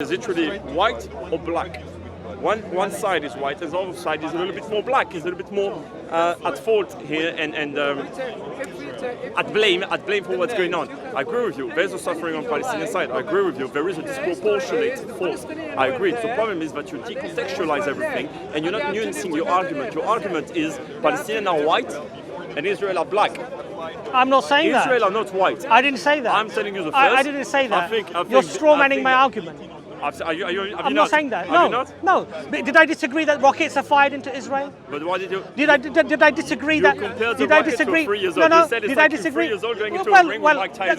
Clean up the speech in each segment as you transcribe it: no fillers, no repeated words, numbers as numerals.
Is literally white or black. One side is white, and the other side is a little bit more black. Is a little bit more at fault here, and at blame for what's going on. I agree with you. There's a suffering on the Palestinian side. I agree with you. There is a disproportionate force. I agree. The problem is that you decontextualize everything, and you're not nuancing your argument. Your argument is Palestinians are white, and Israel are black. I'm not saying that. Israel are not white. I didn't say that. I'm telling you the first. I didn't say that. I think You're strawmanning my argument. I'm not saying that. No. But did I disagree that rockets are fired into Israel? But why did you? Did I disagree you that? Did I disagree? No. Did I disagree?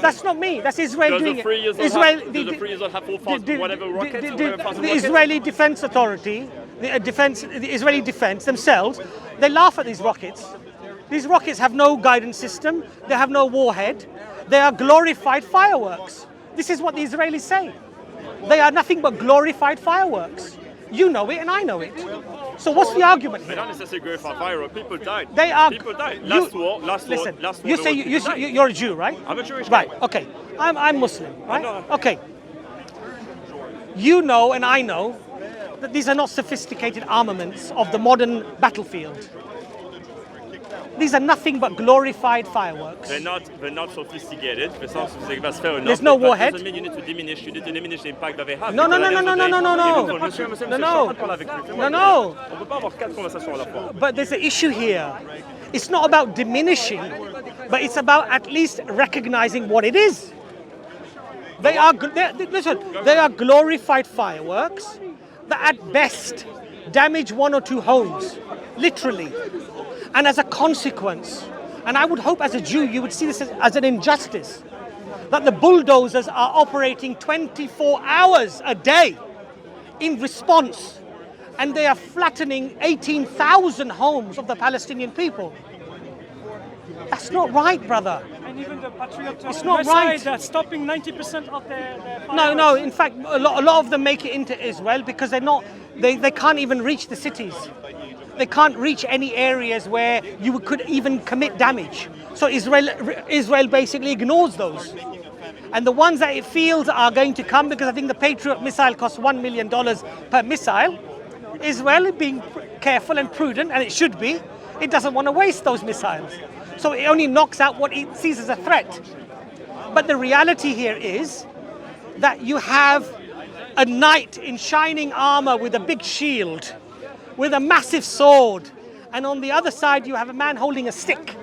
That's not me. That's Israel doing it. Does the 3 years old have full fast whatever rockets? The Israeli Defense Authority, the Israeli Defense themselves, they laugh at these rockets. These rockets have no guidance system. They have no warhead. They are glorified fireworks. This is what the Israelis say. They are nothing but glorified fireworks. You know it and I know it. So what's the argument here? They don't necessarily glorify fireworks. People died. People died. Last war. You say you're a Jew, right? I'm a Jewish guy. Right, okay. I'm Muslim, right? No. Okay. You know and I know that these are not sophisticated armaments of the modern battlefield. These are nothing but glorified fireworks. They're not sophisticated. That's fair enough. There's no warhead. Doesn't mean you need to diminish the impact that they have. No. But there's an issue here. It's not about diminishing, but it's about at least recognizing what it is. They are glorified fireworks that at best damage 1 or 2 homes, literally. And as a consequence, and I would hope as a Jew you would see this as an injustice, that the bulldozers are operating 24 hours a day in response, and they are flattening 18,000 homes of the Palestinian people. That's not right, brother. And even the patriots it's not right. That's stopping 90% of their No. In fact, a lot of them make it into Israel because they can't even reach the cities. They can't reach any areas where you could even commit damage. So Israel basically ignores those. And the ones that it feels are going to come, because I think the Patriot missile costs $1 million per missile, Israel, being careful and prudent, and it should be, it doesn't want to waste those missiles. So it only knocks out what it sees as a threat. But the reality here is that you have a knight in shining armor with a big shield, with a massive sword, and on the other side you have a man holding a stick.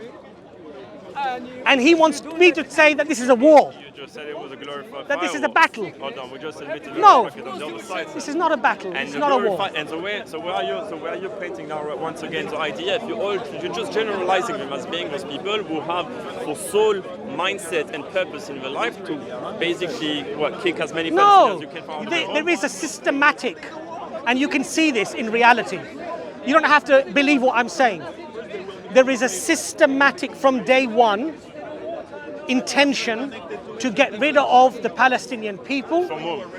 And he wants me to say that this is a war. You just said it was a glorified that this is a battle. Hold on, we just admitted no, on the other side. This is not a battle. It's not a war. And so where are you painting now once again the idea? You're just generalizing them as being those people who have for sole mindset and purpose in their life to basically kick as many Palestinians as you can from there is a systematic. And you can see this in reality. You don't have to believe what I'm saying. There is a systematic, from day one, intention to get rid of the Palestinian people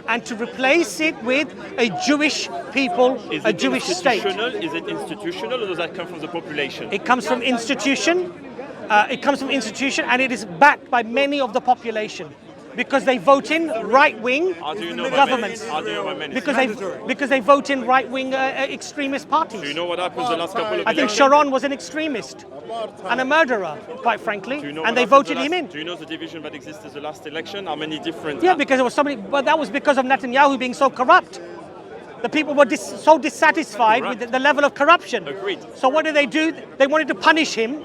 and to replace it with a Jewish people, a Jewish state. Is it institutional, or does that come from the population? It comes from institution. And it is backed by many of the population. Because they vote in right-wing governments. Because they vote in right-wing extremist parties. Do you know what happened the last couple of I think Sharon was an extremist and a murderer, quite frankly, and they voted him in. Do you know the division that existed the last election? How many different... Yeah, because there was but that was because of Netanyahu being so corrupt. The people were so dissatisfied with the level of corruption. Agreed. So what did they do? They wanted to punish him.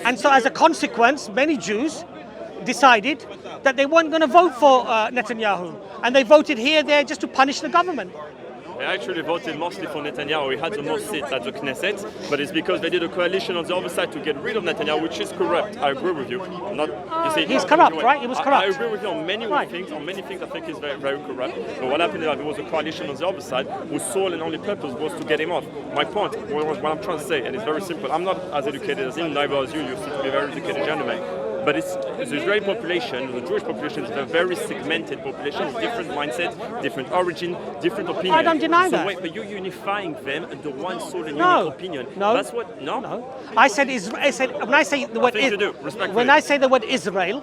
And so as a consequence, many Jews decided that they weren't going to vote for Netanyahu, and they voted there just to punish the government. They actually voted mostly for Netanyahu. He had the most seats at the Knesset, but it's because they did a coalition on the other side to get rid of Netanyahu, which is corrupt. I agree with you. He's corrupt, right? He was corrupt. I agree with you on many things. On many things, I think he's very, very corrupt. But what happened is that there was a coalition on the other side whose sole and only purpose was to get him off. My point, what I'm trying to say, and it's very simple. I'm not as educated as him, neither as you. You seem to be a very educated gentleman. But it's the Israeli population, the Jewish population, is a very segmented population, it's different mindset, different origin, different opinion. I don't deny that. Wait, but you're unifying them under one sole and unique opinion. No. That's what. No. I said when I say the word I say the word Israel,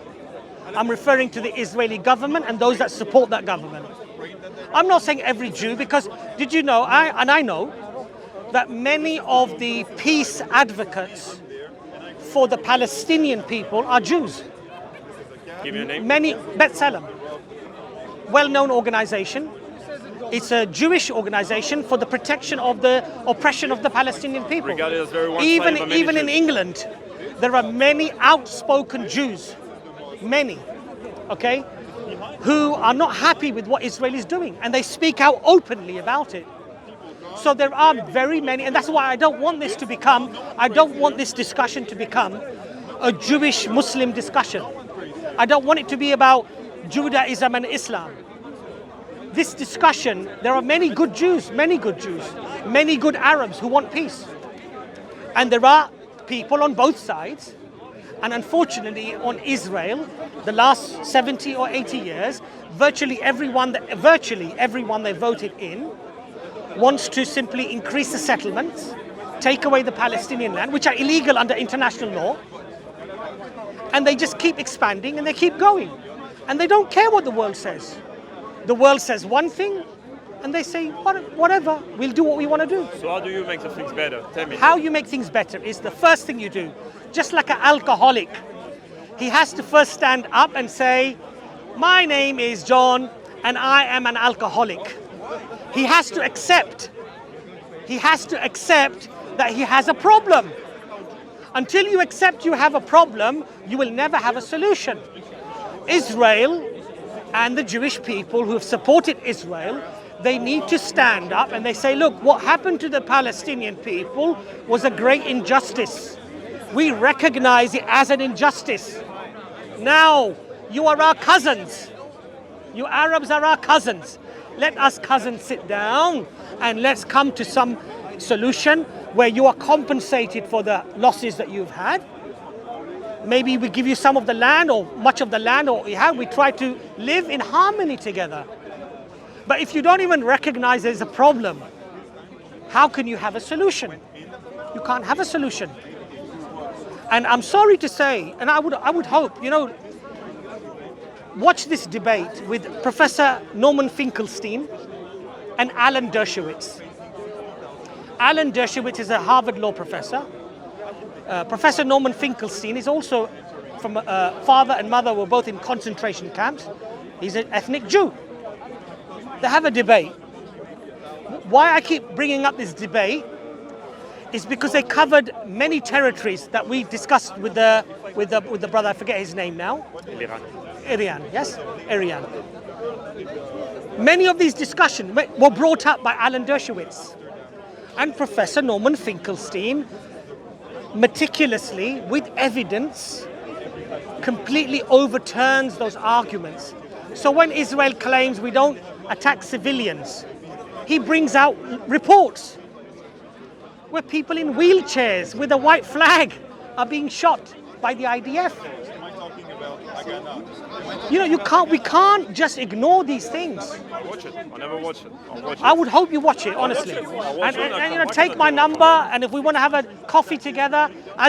I'm referring to the Israeli government and those that support that government. I'm not saying every Jew, because did you know, I know, that many of the peace advocates for the Palestinian people are Jews. Give me a name. Many, B'Tselem, well-known organization. It's a Jewish organization for the protection of the oppression of the Palestinian people. Regarded as very one-sided by many Even in Jews. England, there are many outspoken Jews, many, okay, who are not happy with what Israel is doing, and they speak out openly about it. So there are very many, and that's why I don't want this discussion to become a Jewish-Muslim discussion. I don't want it to be about Judaism and Islam. This discussion, there are many good Jews, many good Arabs who want peace. And there are people on both sides, and unfortunately on Israel, the last 70 or 80 years, virtually everyone they voted in wants to simply increase the settlements, take away the Palestinian land, which are illegal under international law, and they just keep expanding and they keep going. And they don't care what the world says. The world says one thing, and they say, whatever, we'll do what we want to do. So how do you make the things better? Tell me. How you make things better is the first thing you do. Just like an alcoholic, he has to first stand up and say, my name is John, and I am an alcoholic. He has to accept that he has a problem. Until you accept you have a problem, you will never have a solution. Israel and the Jewish people who have supported Israel, they need to stand up and they say, look, what happened to the Palestinian people was a great injustice. We recognize it as an injustice. Now, you are our cousins. You Arabs are our cousins. Let us cousins sit down and let's come to some solution where you are compensated for the losses that you've had. Maybe we give you some of the land or much of the land or we have. We try to live in harmony together. But if you don't even recognize there's a problem, how can you have a solution? You can't have a solution. And I'm sorry to say, and I would hope, watch this debate with Professor Norman Finkelstein and Alan Dershowitz. Alan Dershowitz is a Harvard law professor. Professor Norman Finkelstein is also from father and mother were both in concentration camps. He's an ethnic Jew. They have a debate. Why I keep bringing up this debate is because they covered many territories that we discussed with the brother. I forget his name now. Irian, yes, Irian. Many of these discussions were brought up by Alan Dershowitz and Professor Norman Finkelstein, meticulously, with evidence, completely overturns those arguments. So when Israel claims we don't attack civilians, he brings out reports where people in wheelchairs with a white flag are being shot by the IDF. We can't just ignore these things. I watch it. I never watch it. I'll watch it. I would hope you watch it, honestly. I'll watch it. And take my number, and if we want to have a coffee together, as a